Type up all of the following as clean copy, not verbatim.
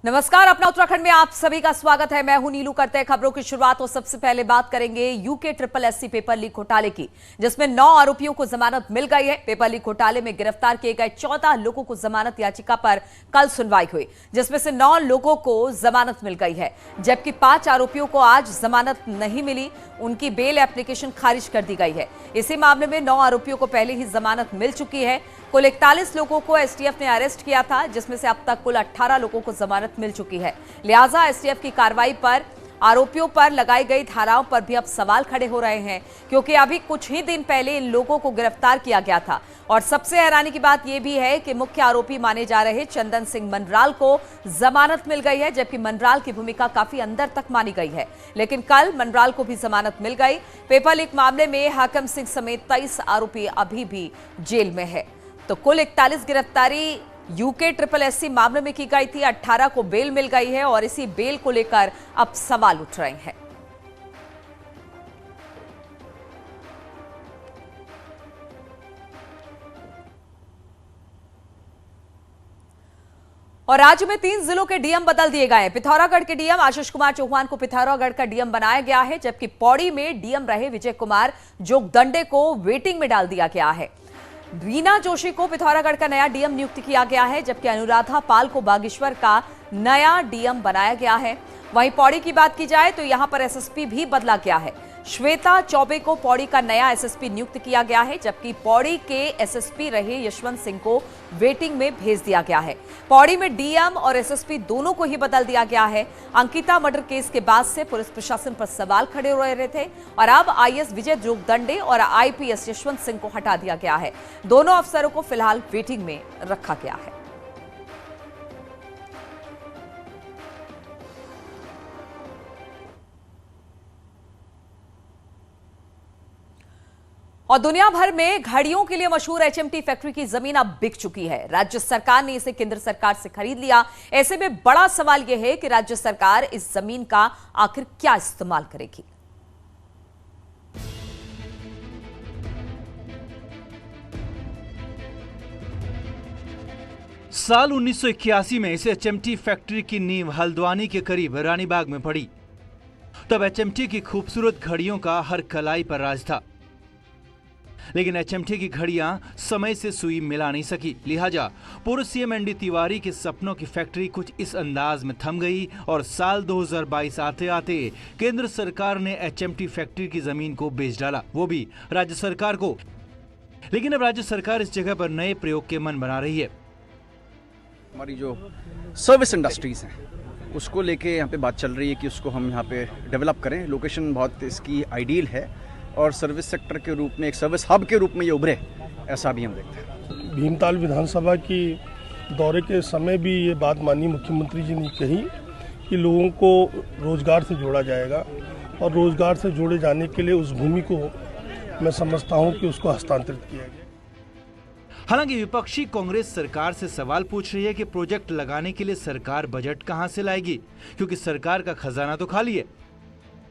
नमस्कार, अपना उत्तराखंड में आप सभी का स्वागत है। मैं हूं नीलू। करते हैं खबरों की शुरुआत। और सबसे पहले बात करेंगे यूके SSSC पेपर लीक घोटाले की, जिसमें 9 आरोपियों को जमानत मिल गई है। पेपर लीक घोटाले में गिरफ्तार किए गए 14 लोगों को जमानत याचिका पर कल सुनवाई हुई, जिसमें से 9 लोगों को जमानत मिल गई है, जबकि 5 आरोपियों को आज जमानत नहीं मिली। उनकी बेल एप्लीकेशन खारिज कर दी गई है। इसी मामले में 9 आरोपियों को पहले ही जमानत मिल चुकी है। कुल 41 लोगों को एसटीएफ ने अरेस्ट किया था, जिसमें से अब तक कुल 18 लोगों को जमानत मिल चुकी है। लिहाजा एसटीएफ की कार्रवाई पर आरोपियों पर लगाई गई धाराओं पर भी अब सवाल खड़े हो रहे हैं, क्योंकि अभी कुछ ही दिन पहले इन लोगों को गिरफ्तार किया गया था। और सबसे हैरानी की बात यह भी है कि मुख्य आरोपी माने जा रहे चंदन सिंह मनराल को जमानत मिल गई है, जबकि मनराल की भूमिका काफी अंदर तक मानी गई है। लेकिन कल मनराल को भी जमानत मिल गई। पेपर लीक मामले में हाकिम सिंह समेत 23 आरोपी अभी भी जेल में है। तो कुल 41 गिरफ्तारी यूके SSSC मामले में की गई थी। 18 को बेल मिल गई है और इसी बेल को लेकर अब सवाल उठ रहे हैं। और राज्य में 3 जिलों के डीएम बदल दिए गए हैं। पिथौरागढ़ के डीएम आशीष कुमार चौहान को पिथौरागढ़ का डीएम बनाया गया है, जबकि पौड़ी में डीएम रहे विजय कुमार जोगदंडे को वेटिंग में डाल दिया गया है। रीना जोशी को पिथौरागढ़ का नया डीएम नियुक्त किया गया है, जबकि अनुराधा पाल को बागेश्वर का नया डीएम बनाया गया है। वहीं पौड़ी की बात की जाए तो यहां पर एसएसपी भी बदला गया है। श्वेता चौबे को पौड़ी का नया एसएसपी नियुक्त किया गया है, जबकि पौड़ी के एसएसपी रहे यशवंत सिंह को वेटिंग में भेज दिया गया है। पौड़ी में डीएम और एसएसपी दोनों को ही बदल दिया गया है। अंकिता मर्डर केस के बाद से पुलिस प्रशासन पर सवाल खड़े हो रहे थे और अब आईएएस विजय जोगदंडे और आईपीएस यशवंत सिंह को हटा दिया गया है। दोनों अफसरों को फिलहाल वेटिंग में रखा गया है। और दुनिया भर में घड़ियों के लिए मशहूर एचएमटी फैक्ट्री की जमीन अब बिक चुकी है। राज्य सरकार ने इसे केंद्र सरकार से खरीद लिया। ऐसे में बड़ा सवाल यह है कि राज्य सरकार इस जमीन का आखिर क्या इस्तेमाल करेगी। साल 1981 में इस एचएमटी फैक्ट्री की नींव हल्द्वानी के करीब रानीबाग में पड़ी। तब एचएमटी की खूबसूरत घड़ियों का हर कलाई पर राज था, लेकिन एचएमटी की घड़ियां समय से सुई मिला नहीं सकी। लिहाजा पूर्व सीएम एनडी तिवारी के सपनों की फैक्ट्री कुछ इस अंदाज में थम गई और साल 2022 आते आते केंद्र सरकार ने एचएमटी फैक्ट्री की जमीन को बेच डाला, वो भी राज्य सरकार को। लेकिन अब राज्य सरकार इस जगह पर नए प्रयोग के मन बना रही है। हमारी जो सर्विस इंडस्ट्रीज हैं उसको लेके यहाँ पे बात चल रही है कि उसको हम यहाँ पे डेवलप करें। लोकेशन बहुत इसकी आइडियल है और सर्विस सेक्टर के रूप में, एक सर्विस हब के रूप में ये उभरे, ऐसा भी हम देखते हैं। भीमताल विधानसभा की दौरे के समय भी ये बात माननीय मुख्यमंत्री जी ने कही कि लोगों को रोजगार से जोड़ा जाएगा और रोजगार से जोड़े जाने के लिए उस भूमि को मैं समझता हूँ कि उसको हस्तांतरित किया गया। हालांकि विपक्षी कांग्रेस सरकार से सवाल पूछ रही है कि प्रोजेक्ट लगाने के लिए सरकार बजट कहां से लाएगी, क्योंकि सरकार का खजाना तो खाली है।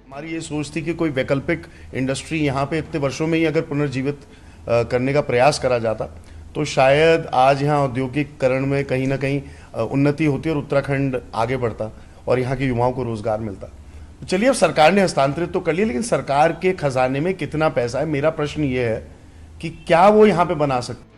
हमारी ये सोच थी कि कोई वैकल्पिक इंडस्ट्री यहाँ पे इतने वर्षों में ही अगर पुनर्जीवित करने का प्रयास करा जाता तो शायद आज यहाँ औद्योगिकरण में कहीं ना कहीं उन्नति होती और उत्तराखंड आगे बढ़ता और यहाँ के युवाओं को रोजगार मिलता। तो चलिए, अब सरकार ने हस्तांतरित तो कर लिया, लेकिन सरकार के खजाने में कितना पैसा है, मेरा प्रश्न ये है कि क्या वो यहाँ पे बना सकते।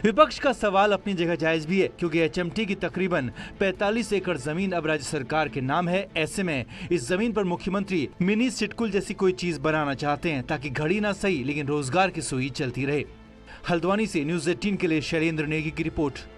विपक्ष का सवाल अपनी जगह जायज भी है, क्योंकि एचएमटी की तकरीबन 45 एकड़ जमीन अब राज्य सरकार के नाम है। ऐसे में इस जमीन पर मुख्यमंत्री मिनी सिटकुल जैसी कोई चीज बनाना चाहते हैं, ताकि घड़ी ना सही लेकिन रोजगार की सुई चलती रहे। हल्द्वानी से न्यूज़ 18 के लिए शैलेंद्र नेगी की रिपोर्ट।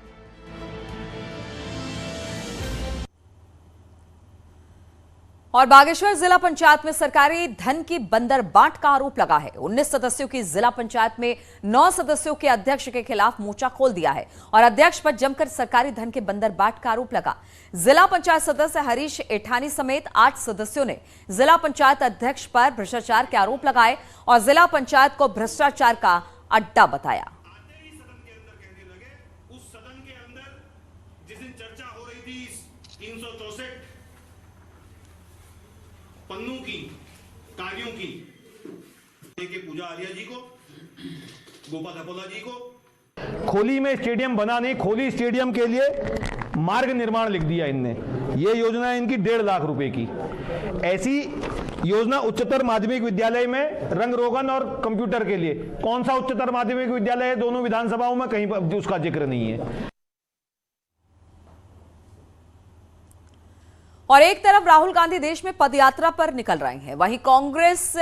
और बागेश्वर जिला पंचायत में सरकारी धन की बंदरबाट का आरोप लगा है। 19 सदस्यों की जिला पंचायत में 9 सदस्यों के अध्यक्ष के खिलाफ मोर्चा खोल दिया है और अध्यक्ष पर जमकर सरकारी धन के बंदरबाट का आरोप लगा। जिला पंचायत सदस्य हरीश एठानी समेत 8 सदस्यों ने जिला पंचायत अध्यक्ष पर भ्रष्टाचार के आरोप लगाए और जिला पंचायत को भ्रष्टाचार का अड्डा बताया। पन्नू की कार्यों की पूजा आर्या जी को, गोपा धपोला जी को खोली में स्टेडियम बना नहीं, खोली स्टेडियम के लिए मार्ग निर्माण लिख दिया इनने। ये योजना है इनकी 1.5 लाख रुपए की। ऐसी योजना उच्चतर माध्यमिक विद्यालय में रंग रोगन और कंप्यूटर के लिए, कौन सा उच्चतर माध्यमिक विद्यालय है दोनों विधानसभाओं में? कहीं पर उसका जिक्र नहीं है। और एक तरफ राहुल गांधी देश में पदयात्रा पर निकल रहे हैं, वहीं कांग्रेस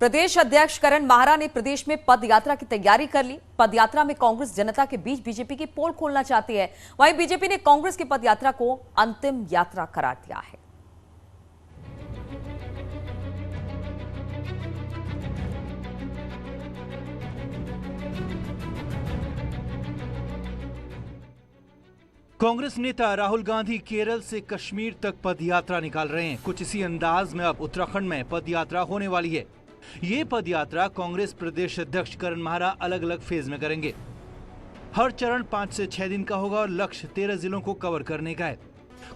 प्रदेश अध्यक्ष करण माहरा ने प्रदेश में पदयात्रा की तैयारी कर ली। पदयात्रा में कांग्रेस जनता के बीच बीजेपी की पोल खोलना चाहती है। वहीं बीजेपी ने कांग्रेस की पदयात्रा को अंतिम यात्रा करार दिया है। कांग्रेस नेता राहुल गांधी केरल से कश्मीर तक पदयात्रा निकाल रहे हैं। कुछ इसी अंदाज में अब उत्तराखंड में पदयात्रा होने वाली है। ये पदयात्रा कांग्रेस प्रदेश अध्यक्ष करण माहरा अलग अलग फेज में करेंगे। हर चरण 5 से 6 दिन का होगा और लक्ष्य 13 जिलों को कवर करने का है।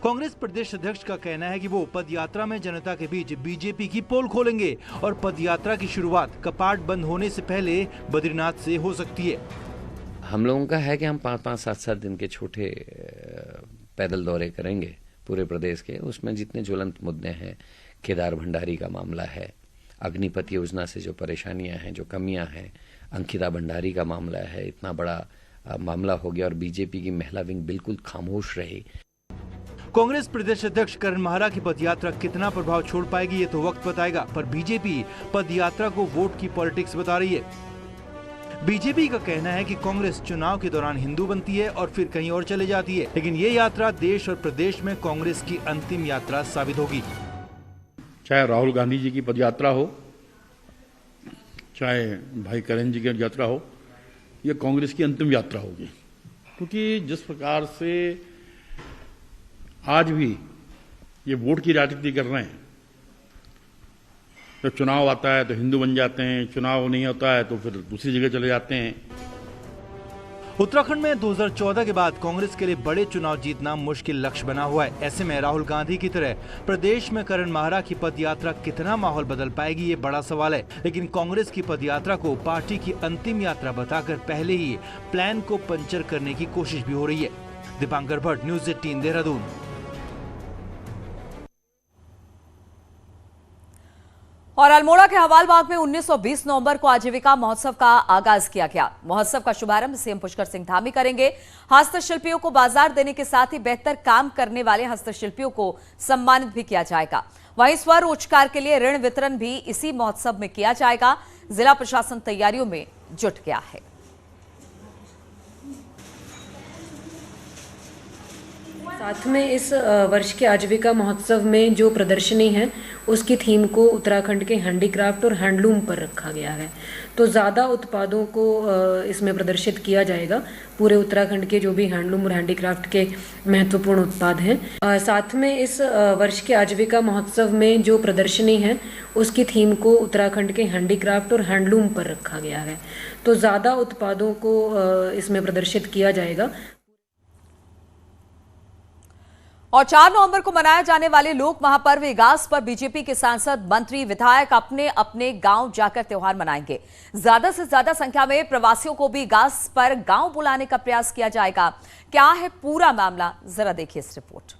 कांग्रेस प्रदेश अध्यक्ष का कहना है कि वो पदयात्रा में जनता के बीच बीजेपी की पोल खोलेंगे और पदयात्रा की शुरुआत कपाट बंद होने से पहले बद्रीनाथ से हो सकती है। हम लोगों का है कि हम 5-5, 7-7 दिन के छोटे पैदल दौरे करेंगे पूरे प्रदेश के। उसमें जितने ज्वलंत मुद्दे हैं, केदार भंडारी का मामला है, अग्निपथ योजना से जो परेशानियां हैं, जो कमियां हैं, अंकिता भंडारी का मामला है, इतना बड़ा मामला हो गया और बीजेपी की महिला विंग बिल्कुल खामोश रही। कांग्रेस प्रदेश अध्यक्ष करण माहरा की पदयात्रा कितना प्रभाव छोड़ पाएगी ये तो वक्त बताएगा, पर बीजेपी पदयात्रा को वोट की पॉलिटिक्स बता रही है। बीजेपी का कहना है कि कांग्रेस चुनाव के दौरान हिंदू बनती है और फिर कहीं और चले जाती है, लेकिन ये यात्रा देश और प्रदेश में कांग्रेस की अंतिम यात्रा साबित होगी। चाहे राहुल गांधी जी की पदयात्रा हो, चाहे भाई करण जी की यात्रा हो, यह कांग्रेस की अंतिम यात्रा होगी। क्योंकि जिस प्रकार से आज भी ये वोट की राजनीति कर रहे हैं, जब चुनाव आता है तो हिंदू बन जाते हैं, चुनाव नहीं होता है तो फिर दूसरी जगह चले जाते हैं। उत्तराखंड में 2014 के बाद कांग्रेस के लिए बड़े चुनाव जीतना मुश्किल लक्ष्य बना हुआ है। ऐसे में राहुल गांधी की तरह प्रदेश में करण माहरा की पदयात्रा कितना माहौल बदल पाएगी ये बड़ा सवाल है। लेकिन कांग्रेस की पदयात्रा को पार्टी की अंतिम यात्रा बताकर पहले ही प्लान को पंचर करने की कोशिश भी हो रही है। दीपांकर भट्ट, न्यूज़ 18 देहरादून। और अल्मोड़ा के हवालबाग में 19 और 20 नवंबर को आजीविका महोत्सव का आगाज किया गया। महोत्सव का शुभारंभ सीएम पुष्कर सिंह धामी करेंगे। हस्तशिल्पियों को बाजार देने के साथ ही बेहतर काम करने वाले हस्तशिल्पियों को सम्मानित भी किया जाएगा। वहीं स्वरोजगार के लिए ऋण वितरण भी इसी महोत्सव में किया जाएगा। जिला प्रशासन तैयारियों में जुट गया है। साथ में इस वर्ष के आजीविका महोत्सव में जो प्रदर्शनी है उसकी थीम को उत्तराखंड के हैंडीक्राफ्ट और हैंडलूम पर रखा गया है। तो ज़्यादा उत्पादों को इसमें प्रदर्शित किया जाएगा, पूरे उत्तराखंड के जो भी हैंडलूम और हैंडीक्राफ्ट के महत्वपूर्ण उत्पाद हैं। साथ में इस वर्ष के आजीविका महोत्सव में जो प्रदर्शनी है उसकी थीम को उत्तराखंड के हैंडीक्राफ्ट और हैंडलूम पर रखा गया है। तो ज़्यादा उत्पादों को इसमें प्रदर्शित किया जाएगा। और 4 नवंबर को मनाया जाने वाले लोक महापर्व इगास पर बीजेपी के सांसद, मंत्री, विधायक अपने अपने गांव जाकर त्योहार मनाएंगे। ज्यादा से ज्यादा संख्या में प्रवासियों को भी इगास पर गांव बुलाने का प्रयास किया जाएगा। क्या है पूरा मामला, जरा देखिए इस रिपोर्ट में।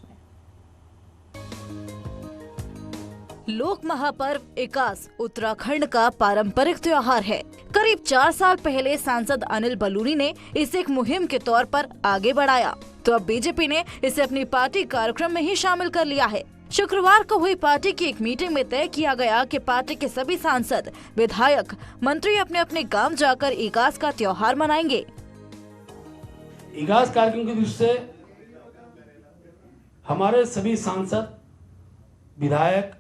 लोक महापर्व इगास उत्तराखंड का पारंपरिक त्योहार है। करीब 4 साल पहले सांसद अनिल बलूनी ने इसे एक मुहिम के तौर पर आगे बढ़ाया, तो अब बीजेपी ने इसे अपनी पार्टी कार्यक्रम में ही शामिल कर लिया है। शुक्रवार को हुई पार्टी की एक मीटिंग में तय किया गया कि पार्टी के सभी सांसद, विधायक, मंत्री अपने अपने गांव जाकर इगास का त्योहार मनाएंगे। इगास कार्यक्रम की दृष्टि से हमारे सभी सांसद, विधायक,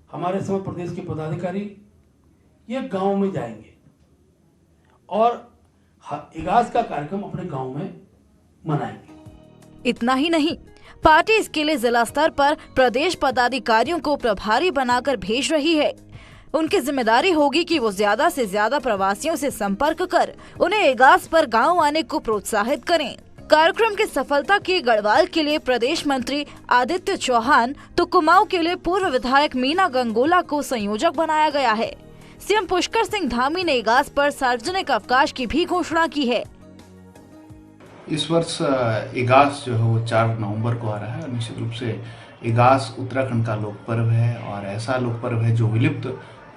हमारे समय प्रदेश के पदाधिकारी ये गांव में जाएंगे और इगास का कार्यक्रम अपने गांव में मनाएंगे। इतना ही नहीं, पार्टी इसके लिए जिला स्तर पर प्रदेश पदाधिकारियों को प्रभारी बनाकर भेज रही है। उनकी जिम्मेदारी होगी कि वो ज्यादा से ज्यादा प्रवासियों से संपर्क कर उन्हें इगास पर गांव आने को प्रोत्साहित करें। कार्यक्रम की सफलता के गढ़वाल के लिए प्रदेश मंत्री आदित्य चौहान तो कुमाऊं के लिए पूर्व विधायक मीना गंगोला को संयोजक बनाया गया है। सीएम पुष्कर सिंह धामी ने इगास पर सार्वजनिक अवकाश की भी घोषणा की है। इस वर्ष इगास जो है वो 4 नवंबर को आ रहा है और निश्चित रूप से इगास उत्तराखंड का लोक पर्व है और ऐसा लोक पर्व है जो विलुप्त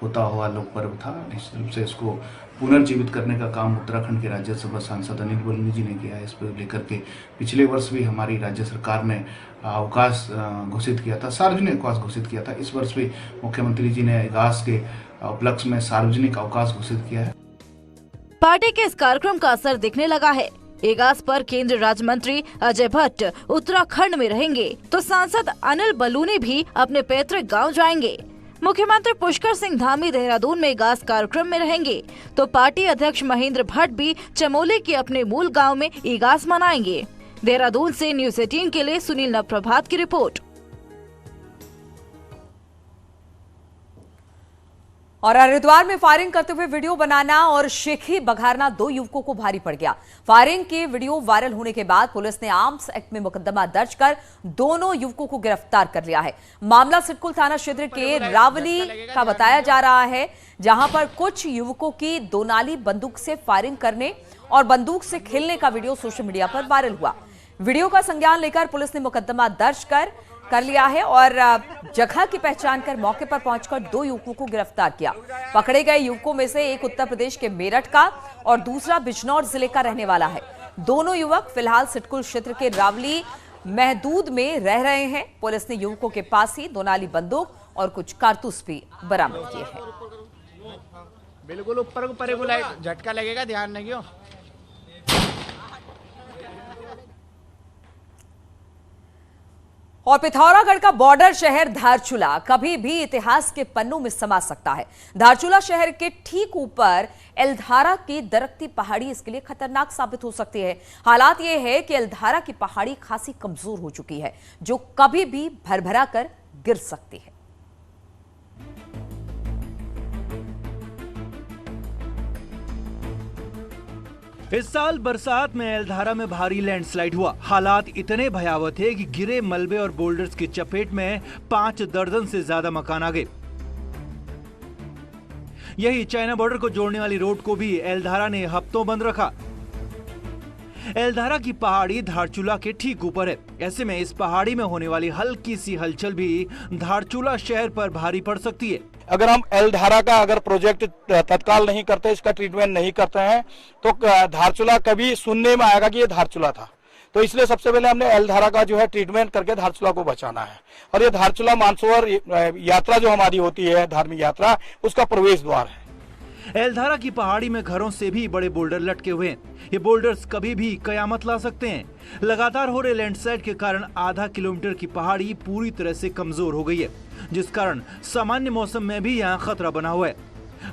होता हुआ लोक पर्व था। निश्चित रूप से इसको पुनर्जीवित करने का काम उत्तराखंड के राज्यसभा सांसद अनिल बलूनी जी ने किया है। इस पर लेकर के पिछले वर्ष भी हमारी राज्य सरकार ने अवकाश घोषित किया था, सार्वजनिक अवकाश घोषित किया था। इस वर्ष भी मुख्यमंत्री जी ने इगास के उपलक्ष्य में सार्वजनिक अवकाश घोषित किया है। पार्टी के इस कार्यक्रम का असर दिखने लगा है। इगास पर केंद्रीय राज्य मंत्री अजय भट्ट उत्तराखंड में रहेंगे तो सांसद अनिल बलूनी भी अपने पैतृक गांव जाएंगे। मुख्यमंत्री पुष्कर सिंह धामी देहरादून में इगास कार्यक्रम में रहेंगे तो पार्टी अध्यक्ष महेंद्र भट्ट भी चमोली के अपने मूल गांव में इगास मनाएंगे। देहरादून से न्यूज़ 18 के लिए सुनील नवप्रभात की रिपोर्ट। और हरिद्वार में फायरिंग करते हुए वीडियो बनाना और शेखी बघारना 2 युवकों को भारी पड़ गया। फायरिंग के वीडियो वायरल होने के बाद पुलिस ने आर्म्स एक्ट में मुकदमा दर्ज कर दोनों युवकों को गिरफ्तार कर लिया है। मामला सिडकुल थाना क्षेत्र के रावली का बताया जा रहा है, जहां पर कुछ युवकों की 2 नाली बंदूक से फायरिंग करने और बंदूक से खेलने का वीडियो सोशल मीडिया पर वायरल हुआ। वीडियो का संज्ञान लेकर पुलिस ने मुकदमा दर्ज कर लिया है और जगह की पहचान कर मौके पर पहुंचकर 2 युवकों को गिरफ्तार किया। पकड़े गए युवकों में से एक उत्तर प्रदेश के मेरठ का और दूसरा बिजनौर जिले का रहने वाला है। दोनों युवक फिलहाल सिडकुल क्षेत्र के रावली महदूद में रह रहे हैं। पुलिस ने युवकों के पास ही 2 नाली बंदूक और कुछ कारतूस भी बरामद किए हैं। बिल्कुल ऊपर झटका लगेगा, ध्यान नहीं हो। और पिथौरागढ़ का बॉर्डर शहर धारचूला कभी भी इतिहास के पन्नों में समा सकता है। धारचूला शहर के ठीक ऊपर एलधारा की दरकती पहाड़ी इसके लिए खतरनाक साबित हो सकती है। हालात ये है कि एलधारा की पहाड़ी खासी कमजोर हो चुकी है, जो कभी भी भरभरा कर गिर सकती है। इस साल बरसात में एलधारा में भारी लैंडस्लाइड हुआ। हालात इतने भयावह थे कि गिरे मलबे और बोल्डर्स की चपेट में 5 दर्जन से ज्यादा मकान आ गए। यही चाइना बॉर्डर को जोड़ने वाली रोड को भी एलधारा ने हफ्तों बंद रखा। एलधारा की पहाड़ी धारचूला के ठीक ऊपर है। ऐसे में इस पहाड़ी में होने वाली हल्की सी हलचल भी धारचूला शहर पर भारी पड़ सकती है। अगर हम एलधारा का अगर प्रोजेक्ट तत्काल नहीं करते, इसका ट्रीटमेंट नहीं करते हैं, तो धारचूला कभी सुनने में आएगा कि ये धारचूला था। तो इसलिए सबसे पहले हमने एलधारा का जो है ट्रीटमेंट करके धारचूला को बचाना है। और ये धारचूला मानसरोवर यात्रा जो हमारी होती है, धार्मिक यात्रा, उसका प्रवेश द्वार है। एलधारा की पहाड़ी में घरों से भी बड़े बोल्डर लटके हुए हैं। ये बोल्डर्स कभी भी कयामत ला सकते हैं। लगातार हो रहे लैंडस्लाइड के कारण आधा किलोमीटर की पहाड़ी पूरी तरह से कमजोर हो गई है, जिस कारण सामान्य मौसम में भी यहाँ खतरा बना हुआ है।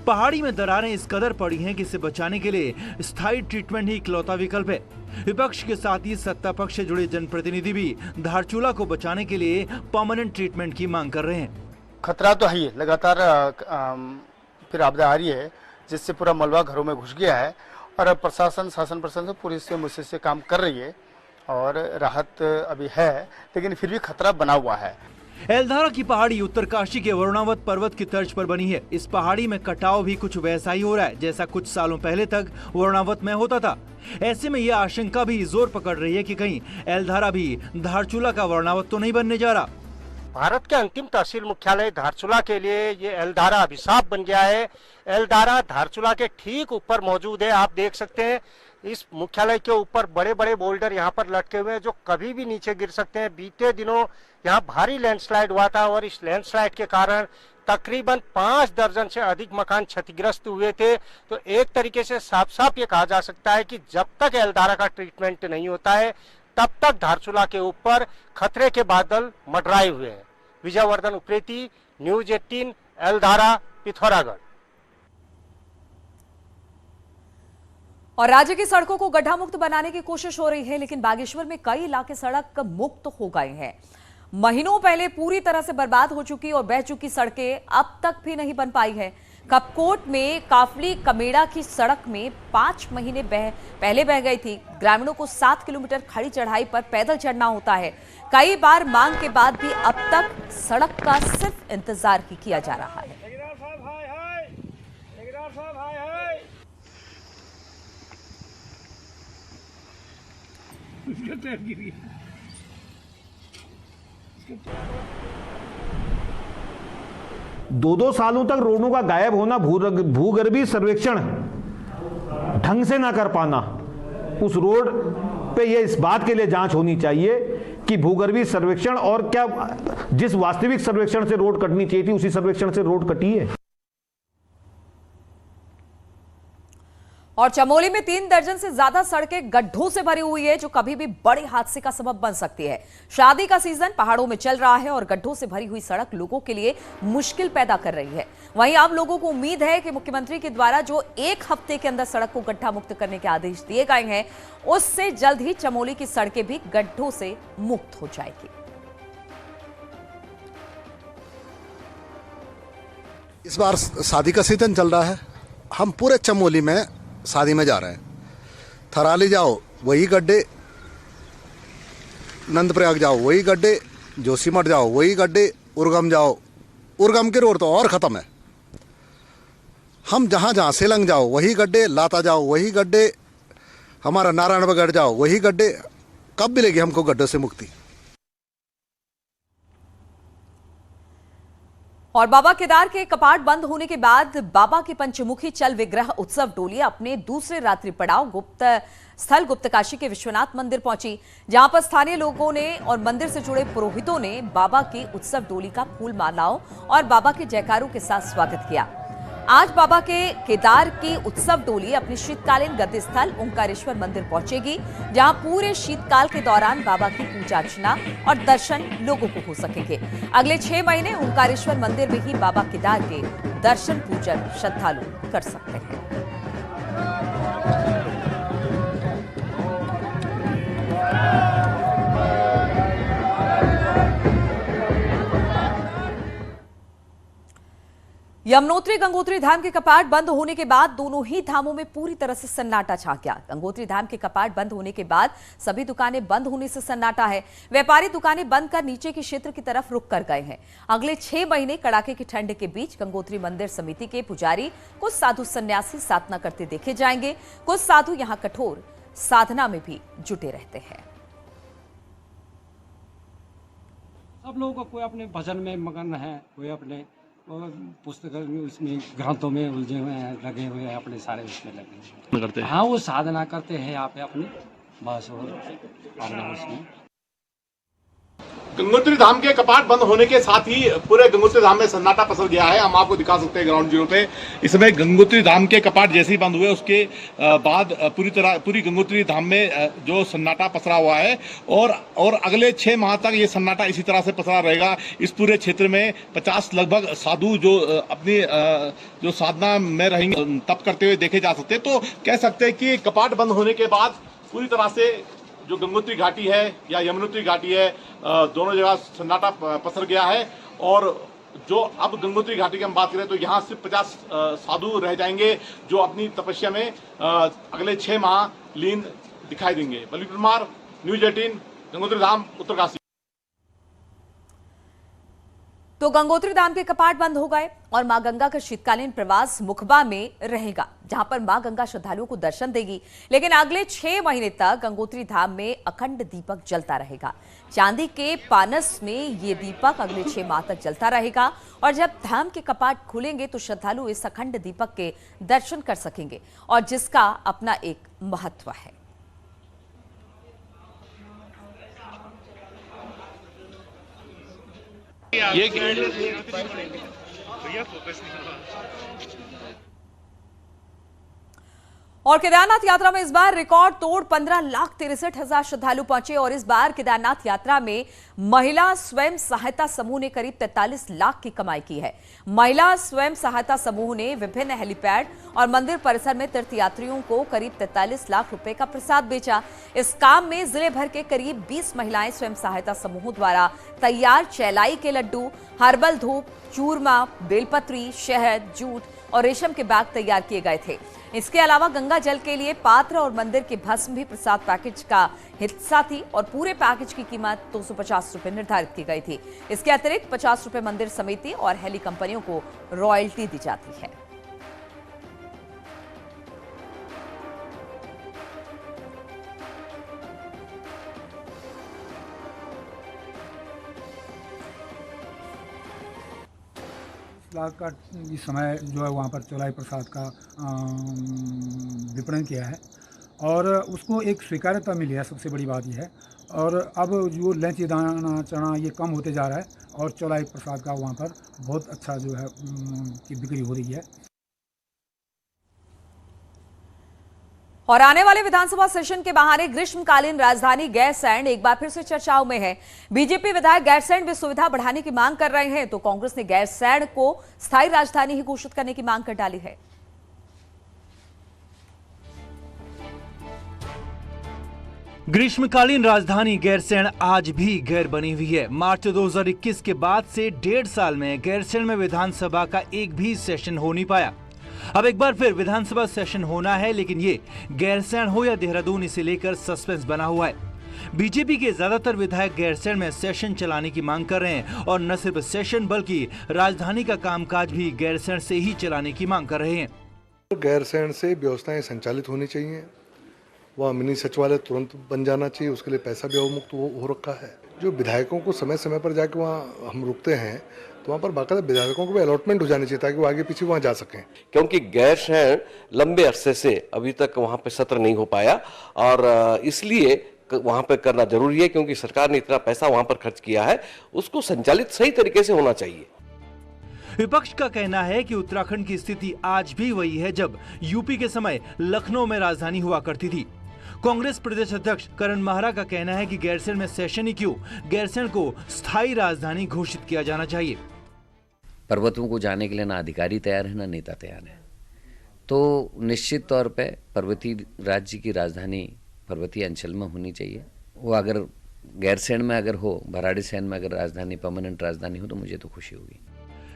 पहाड़ी में दरारें इस कदर पड़ी हैं कि इसे बचाने के लिए स्थायी ट्रीटमेंट ही इकलौता विकल्प है। विपक्ष के साथ ही सत्ता पक्ष से जुड़े जनप्रतिनिधि भी धारचूला को बचाने के लिए परमानेंट ट्रीटमेंट की मांग कर रहे हैं। खतरा तो है ही, लगातार फिर आपदा आ रही है, जिससे पूरा मलबा घरों में घुस गया है और प्रशासन, शासन प्रशासन पुलिस से मुझसे से काम कर रही है और राहत अभी है, लेकिन फिर भी खतरा बना हुआ है। एलधारा की पहाड़ी उत्तरकाशी के वरुणावत पर्वत की तर्ज पर बनी है। इस पहाड़ी में कटाव भी कुछ वैसा ही हो रहा है जैसा कुछ सालों पहले तक वरुणावत में होता था। ऐसे में यह आशंका भी जोर पकड़ रही है कि कहीं एलधारा भी धारचूला का वरुणावत तो नहीं बनने जा रहा। भारत के अंतिम तहसील मुख्यालय धारचूला के लिए ये एलधारा अभिशाप बन गया है। एलधारा धारचूला के ठीक ऊपर मौजूद है। आप देख सकते हैं इस मुख्यालय के ऊपर बड़े बड़े बोल्डर यहाँ पर लटके हुए हैं जो कभी भी नीचे गिर सकते हैं। बीते दिनों यहाँ भारी लैंडस्लाइड हुआ था और इस लैंडस्लाइड के कारण तकरीबन 5 दर्जन से अधिक मकान क्षतिग्रस्त हुए थे। तो एक तरीके से साफ साफ ये कहा जा सकता है कि जब तक एलधारा का ट्रीटमेंट नहीं होता है तब तक धारचूला के ऊपर खतरे के बादल मंडराए हुए हैं। विजयवर्धन उप्रेती, न्यूज़ 18, एलधारा, पिथौरागढ़। और राज्य की सड़कों को गड्ढा मुक्त बनाने की कोशिश हो रही है, लेकिन बागेश्वर में कई इलाके सड़क मुक्त हो गए हैं। महीनों पहले पूरी तरह से बर्बाद हो चुकी और बह चुकी सड़कें अब तक भी नहीं बन पाई है। कपकोट में काफली कमेड़ा की सड़क में 5 महीने पहले बह गई थी। ग्रामीणों को 7 किलोमीटर खड़ी चढ़ाई पर पैदल चढ़ना होता है। कई बार मांग के बाद भी अब तक सड़क का सिर्फ इंतजार ही किया जा रहा है। दो सालों तक रोडों का गायब होना, भूगर्भीय सर्वेक्षण ढंग से ना कर पाना, उस रोड पे ये इस बात के लिए जांच होनी चाहिए कि भूगर्भीय सर्वेक्षण और क्या जिस वास्तविक सर्वेक्षण से रोड कटनी चाहिए थी उसी सर्वेक्षण से रोड कटी है। और चमोली में 3 दर्जन से ज्यादा सड़कें गड्ढों से भरी हुई है, जो कभी भी बड़े हादसे का सबब बन सकती है। शादी का सीजन पहाड़ों में चल रहा है और गड्ढों से भरी हुई सड़क लोगों के लिए मुश्किल पैदा कर रही है। वहीं अब लोगों को उम्मीद है कि मुख्यमंत्री के द्वारा जो 1 हफ्ते के अंदर सड़क को गड्ढा मुक्त करने के आदेश दिए गए हैं, उससे जल्द ही चमोली की सड़कें भी गड्ढों से मुक्त हो जाएगी। इस बार शादी का सीजन चल रहा है, हम पूरे चमोली में शादी में जा रहे हैं। थराली जाओ वही गड्ढे, नंदप्रयाग जाओ वही गड्ढे, जोशीमठ जाओ वही गड्ढे, उर्गम जाओ, उर्गम के रोड तो और ख़त्म है। हम जहाँ जहाँ सेलंग जाओ वही गड्ढे, लाता जाओ वही गड्ढे, हमारा नारायणगढ़ जाओ वही गड्ढे। कब मिलेगी हमको गड्ढों से मुक्ति? और बाबा केदार के कपाट बंद होने के बाद बाबा के पंचमुखी चल विग्रह उत्सव डोली अपने दूसरे रात्रि पड़ाव गुप्तकाशी के विश्वनाथ मंदिर पहुंची, जहां पर स्थानीय लोगों ने और मंदिर से जुड़े पुरोहितों ने बाबा की उत्सव डोली का फूल मालाओं और बाबा के जयकारों के साथ स्वागत किया। आज बाबा के केदार की उत्सव डोली अपने शीतकालीन गद्दी स्थल ओंकारेश्वर मंदिर पहुंचेगी, जहां पूरे शीतकाल के दौरान बाबा की पूजा अर्चना और दर्शन लोगों को हो सकेंगे। अगले 6 महीने ओंकारेश्वर मंदिर में ही बाबा केदार के दर्शन पूजन श्रद्धालु कर सकते हैं। यमुनोत्री गंगोत्री धाम के कपाट बंद होने के बाद दोनों ही धामों में पूरी तरह से सन्नाटा छा गया। गंगोत्री धाम के कपाट बंद होने के बाद सभी दुकानें बंद होने से सन्नाटा है। व्यापारी दुकानें बंद कर नीचे के क्षेत्र की तरफ रुख कर गए हैं। अगले 6 महीने कड़ाके की ठंड के बीच गंगोत्री मंदिर समिति के पुजारी, कुछ साधु सन्यासी साधना करते देखे जाएंगे। कुछ साधु यहाँ कठोर साधना में भी जुटे रहते हैं। सब लोगों को कोई अपने भजन में मगन है, कोई अपने पुस्तक में उसमें ग्रंथों में उलझे हुए हैं, लगे हुए हैं, अपने सारे उसमें लगे करते हैं। हाँ, वो साधना करते हैं यहाँ पे अपनी, बस और उसमें। गंगोत्री धाम के कपाट बंद होने के साथ ही पूरे गंगोत्री धाम में सन्नाटा पसर गया है। हम आपको दिखा सकते हैं ग्राउंड जीरो पे। इस समय गंगोत्री धाम के कपाट जैसे ही बंद हुए उसके बाद पूरी गंगोत्री धाम में जो सन्नाटा पसरा हुआ है और अगले 6 माह तक ये सन्नाटा इसी तरह से पसरा रहेगा। इस पूरे क्षेत्र में 50 लगभग साधु जो अपनी जो साधना में रहेंगे, तप करते हुए देखे जा सकते हैं। तो कह सकते हैं कि कपाट बंद होने के बाद पूरी तरह से जो गंगोत्री घाटी है या यमुनोत्री घाटी है, दोनों जगह सन्नाटा पसर गया है। और जो अब गंगोत्री घाटी की हम बात करें तो यहाँ सिर्फ 50 साधु रह जाएंगे जो अपनी तपस्या में अगले 6 माह लीन दिखाई देंगे। बलवीर कुमार, न्यूज 18, गंगोत्री धाम, उत्तरकाशी। तो गंगोत्री धाम के कपाट बंद हो गए और मां गंगा का शीतकालीन प्रवास मुखबा में रहेगा, जहां पर मां गंगा श्रद्धालुओं को दर्शन देगी। लेकिन अगले 6 महीने तक गंगोत्री धाम में अखंड दीपक जलता रहेगा। चांदी के पानस में ये दीपक अगले 6 माह तक जलता रहेगा और जब धाम के कपाट खुलेंगे तो श्रद्धालु इस अखंड दीपक के दर्शन कर सकेंगे और जिसका अपना एक महत्व है। और केदारनाथ यात्रा में इस बार रिकॉर्ड तोड़ 15,63,000 श्रद्धालु पहुंचे और इस बार केदारनाथ यात्रा में महिला स्वयं सहायता समूह ने करीब 43 लाख की कमाई की है। महिला स्वयं सहायता समूह ने विभिन्न हेलीपैड और मंदिर परिसर में तीर्थयात्रियों को करीब 43 लाख रुपए का प्रसाद बेचा। इस काम में जिले भर के करीब 20 महिलाएं स्वयं सहायता समूह द्वारा तैयार चैलाई के लड्डू, हर्बल धूप, चूरमा, बेलपत्री, शहद, जूट और रेशम के बैग तैयार किए गए थे। इसके अलावा गंगा जल के लिए पात्र और मंदिर के भस्म भी प्रसाद पैकेज का हिस्सा थी और पूरे पैकेज की कीमत 250 रुपए निर्धारित की गई थी। इसके अतिरिक्त 50 रुपए मंदिर समिति और हेली कंपनियों को रॉयल्टी दी जाती है। लाख का इस समय जो है वहाँ पर चौलाई प्रसाद का विपणन किया है और उसको एक स्वीकार्यता मिली है, सबसे बड़ी बात यह है। और अब जो लैंची दाना चना ये कम होते जा रहा है और चौलाई प्रसाद का वहाँ पर बहुत अच्छा जो है की बिक्री हो रही है। और आने वाले विधानसभा सेशन के बहाने ग्रीष्मकालीन राजधानी गैरसैंण एक बार फिर से चर्चाओं में है। बीजेपी विधायक गैरसैंण में सुविधा बढ़ाने की मांग कर रहे हैं, तो कांग्रेस ने गैरसैंण को स्थायी राजधानी ही घोषित करने की मांग कर डाली है। ग्रीष्मकालीन राजधानी गैरसैंण आज भी गैर बनी हुई है। मार्च 2021 के बाद से 1.5 साल में गैरसैंण में विधानसभा का एक भी सेशन हो नहीं पाया। अब एक बार फिर विधानसभा सेशन होना है, लेकिन ये गैरसैंण हो या देहरादून, इसे लेकर सस्पेंस बना हुआ है। बीजेपी के ज्यादातर विधायक गैरसैंण में सेशन चलाने की मांग कर रहे हैं और न सिर्फ सेशन बल्कि राजधानी का कामकाज भी गैरसैंण से ही चलाने की मांग कर रहे हैं। गैरसैंण से व्यवस्थाएं संचालित होनी चाहिए, वहाँ मिनी सचिवालय तुरंत बन जाना चाहिए, उसके लिए पैसा भी अवमुक्त हो रखा है। जो विधायकों को समय समय पर जाके वहाँ हम रुकते हैं तो वहाँ पर बाकायदा विधायकों को भी अलॉटमेंट हो जानी चाहिए ताकि वो आगे पीछे वहाँ जा सकें। क्योंकि गैरसैंण लंबे अरसे से अभी तक वहाँ पे सत्र नहीं हो पाया और इसलिए वहाँ पे करना जरूरी है, क्योंकि सरकार ने इतना पैसा वहाँ पर खर्च किया है, उसको संचालित सही तरीके से होना चाहिए। विपक्ष का कहना है कि उत्तराखंड की स्थिति आज भी वही है जब यूपी के समय लखनऊ में राजधानी हुआ करती थी। कांग्रेस प्रदेश अध्यक्ष करण माहरा का कहना है कि गैरसैंण में सेशन ही क्यों, गैरसैंण को स्थायी राजधानी घोषित किया जाना चाहिए। पर्वतों को जाने के लिए ना अधिकारी तैयार है ना नेता तैयार है, तो निश्चित तौर पे पर्वतीय राज्य की राजधानी पर्वतीय अंचल में होनी चाहिए। वो अगर गैरसैंण में अगर हो, भराड़ीसैंण में अगर राजधानी परमानेंट राजधानी हो तो मुझे तो खुशी होगी।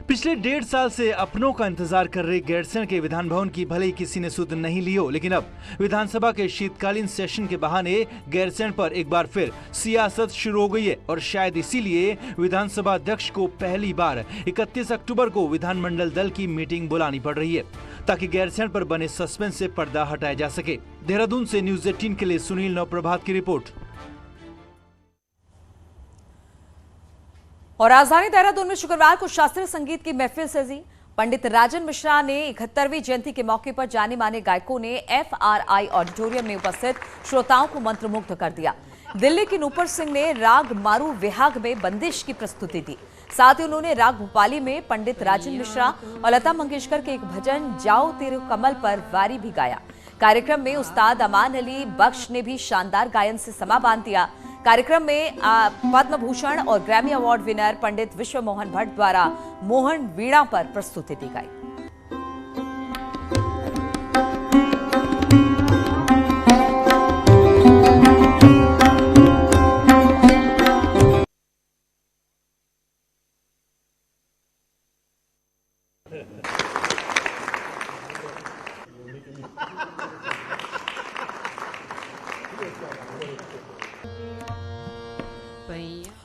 पिछले 1.5 साल से अपनों का इंतजार कर रहे गैरसैंण के विधान भवन की भले ही किसी ने सुध नहीं ली हो, लेकिन अब विधानसभा के शीतकालीन सेशन के बहाने गैरसैंण पर एक बार फिर सियासत शुरू हो गई है और शायद इसीलिए विधानसभा अध्यक्ष को पहली बार 31 अक्टूबर को विधानमंडल दल की मीटिंग बुलानी पड़ रही है ताकि गैरसैंण पर बने सस्पेंस से पर्दा हटाया जा सके। देहरादून से न्यूज़ 18 के लिए सुनील नवप्रभात की रिपोर्ट। और राजधानी देहरादून में शुक्रवार को शास्त्रीय संगीत की महफिल सजी। पंडित राजन मिश्रा ने 71वीं जयंती के मौके पर जाने माने गायकों ने FRI ऑडिटोरियम में उपस्थित श्रोताओं को मंत्रमुग्ध कर दिया। दिल्ली की नूपुर सिंह ने राग मारू विहाग में बंदिश की प्रस्तुति दी। साथ ही उन्होंने राग भोपाली में पंडित राजन मिश्रा और लता मंगेशकर के एक भजन जाओ तेरे कमल पर वारी भी गाया। कार्यक्रम में उस्ताद अमान अली बख्श ने भी शानदार गायन से समा बांध दिया। कार्यक्रम में पद्म भूषण और ग्रैमी अवार्ड विनर पंडित विश्व मोहन भट्ट द्वारा मोहन वीणा पर प्रस्तुति दी गई।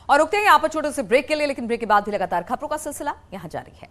और रुकते हैं यहाँ पर छोटे से ब्रेक के लिए, लेकिन ब्रेक के बाद भी लगातार खबरों का सिलसिला यहाँ जारी है।